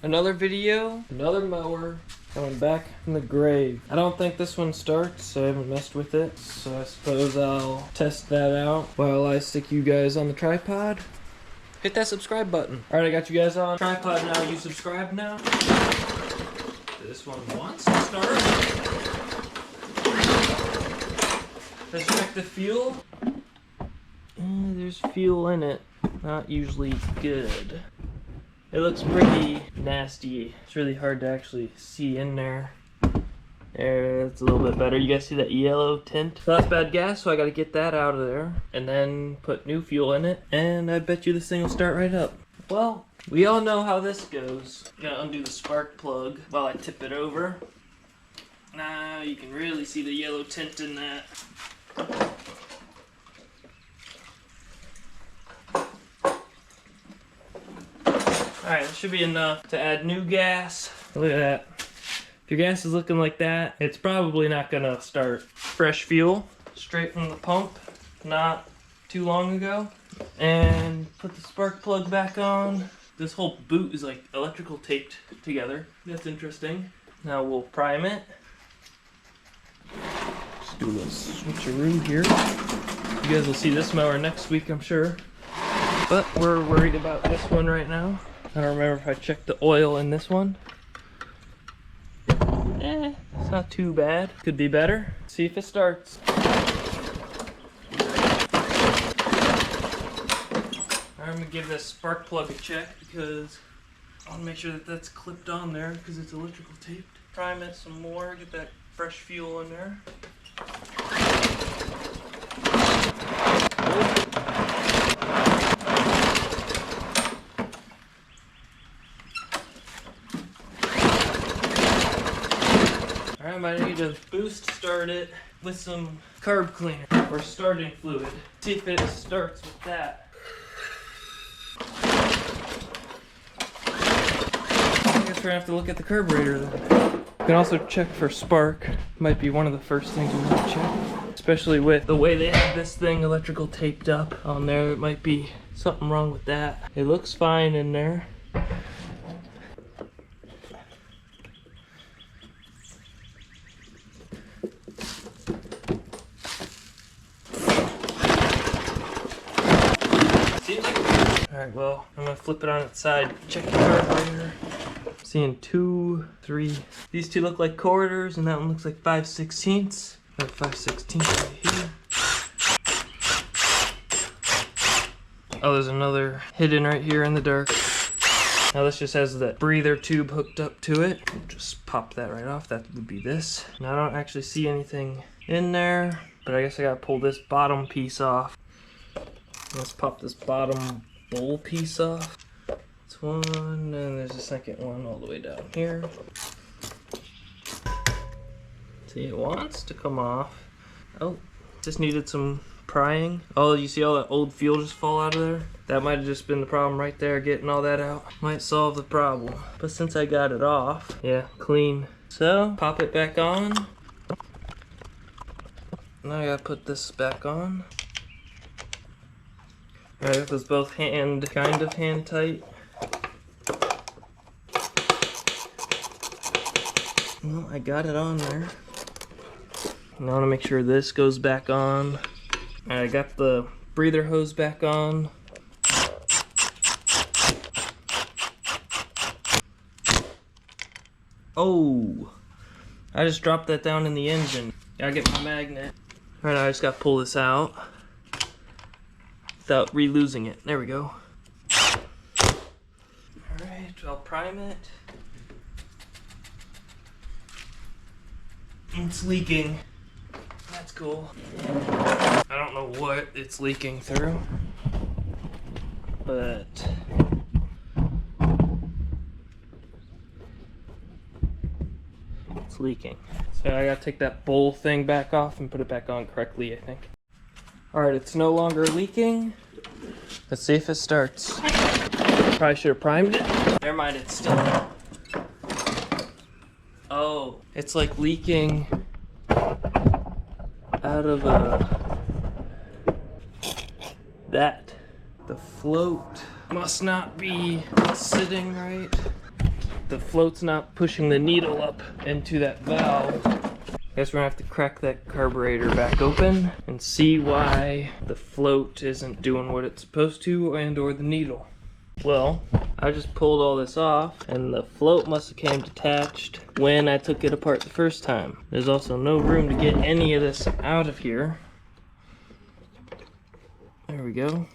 Another video, another mower coming back from the grave. I don't think this one starts, so I haven't messed with it. So I suppose I'll test that out while I stick you guys on the tripod. Hit that subscribe button. All right, I got you guys on tripod now. You subscribed now? This one wants to start. Let's check the fuel. There's fuel in it. Not usually good. It looks pretty nasty. It's really hard to actually see in there. There, it's a little bit better. You guys see that yellow tint? So that's bad gas, so I gotta get that out of there. And then put new fuel in it. And I bet you this thing will start right up. Well, we all know how this goes. Gotta undo the spark plug while I tip it over. Now you can really see the yellow tint in that. Alright, that should be enough to add new gas. Look at that. If your gas is looking like that, it's probably not gonna start. Fresh fuel, straight from the pump, not too long ago. And put the spark plug back on. This whole boot is like electrical taped together. That's interesting. Now we'll prime it. Just do a little switcheroo here. You guys will see this mower next week, I'm sure. But we're worried about this one right now. I don't remember if I checked the oil in this one. It's not too bad. Could be better. See if it starts. I'm gonna give this spark plug a check because I want to make sure that that's clipped on there because it's electrical taped. Prime it some more, get that fresh fuel in there. I might need to boost start it with some carb cleaner or starting fluid. See if it starts with that. I guess we're gonna have to look at the carburetor then. You can also check for spark. Might be one of the first things we might check. Especially with the way they have this thing electrical taped up on there. It might be something wrong with that. It looks fine in there. Alright, well, I'm gonna flip it on its side, check the carburetor. Seeing 2, 3. These two look like quarters, and that one looks like 5/16. Got 5/16 right here. Oh, there's another hidden right here in the dark. Now this just has that breather tube hooked up to it. Just pop that right off. That would be this. Now I don't actually see anything in there, but I guess I gotta pull this bottom piece off. Let's pop this bottom bowl piece off. That's one, and there's a second one all the way down here. See, it wants to come off. Oh, just needed some prying. Oh, you see all that old fuel just fall out of there? That might have just been the problem right there, getting all that out. Might solve the problem. But since I got it off, yeah, clean. So, pop it back on. Now I gotta put this back on. Alright, it was both kind of hand tight. Well, I got it on there. Now I want to make sure this goes back on. Alright, I got the breather hose back on. Oh! I just dropped that down in the engine. Gotta get my magnet. Alright, I just gotta pull this out without re-losing it. There we go. Alright, I'll prime it. It's leaking. That's cool. I don't know what it's leaking through, but it's leaking. So I gotta take that bowl thing back off and put it back on correctly, I think. Alright, it's no longer leaking. Let's see if it starts. Probably should have primed it. Never mind, it's still. Oh, it's like leaking out of that. The float must not be sitting right. the float's not pushing the needle up into that valve. Guess we're gonna have to crack that carburetor back open and see why the float isn't doing what it's supposed to, and or the needle. Well, I just pulled all this off and the float must have came detached when I took it apart the first time. There's also no room to get any of this out of here. There we go.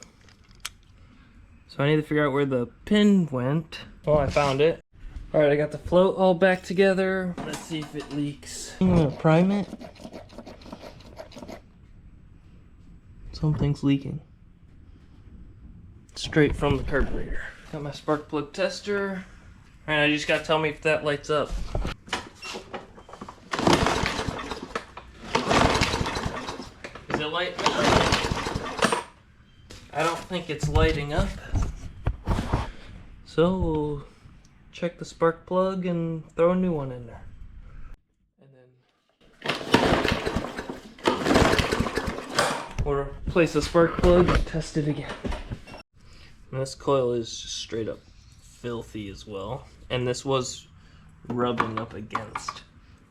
So I need to figure out where the pin went. Well, I found it. Alright, I got the float all back together. Let's see if it leaks. I'm gonna prime it. Something's leaking. Straight from the carburetor. Got my spark plug tester. Alright, I just gotta tell me if that lights up. Is it lighting up? I don't think it's lighting up. So we'll check the spark plug and throw a new one in there. And then we'll replace the spark plug and test it again. And this coil is just straight up filthy as well. And this was rubbing up against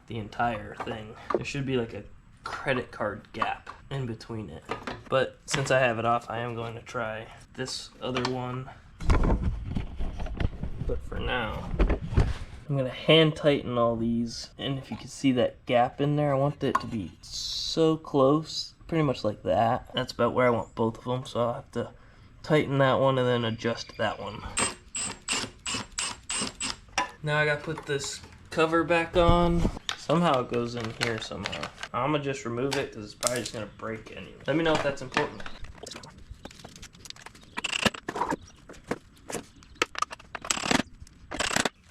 the entire thing. There should be like a credit card gap in between it. But since I have it off, I am going to try this other one. But for now, I'm gonna hand tighten all these. And if you can see that gap in there, I want it to be so close, pretty much like that. That's about where I want both of them, so I'll have to tighten that one and then adjust that one. Now I gotta put this cover back on. Somehow it goes in here somehow. I'm gonna just remove it because it's probably just gonna break anyway. Let me know if that's important.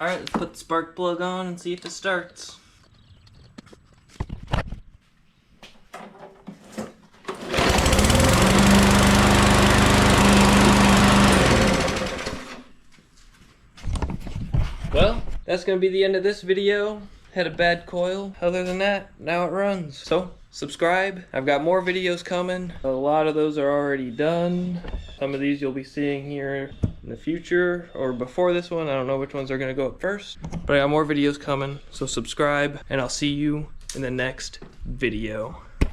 Alright, let's put the spark plug on and see if it starts. Well, that's going to be the end of this video. Had a bad coil. Other than that, now it runs. So, subscribe. I've got more videos coming. A lot of those are already done. Some of these you'll be seeing here in the future or before this one. I don't know which ones are going to go up first. But I got more videos coming, so subscribe and I'll see you in the next video.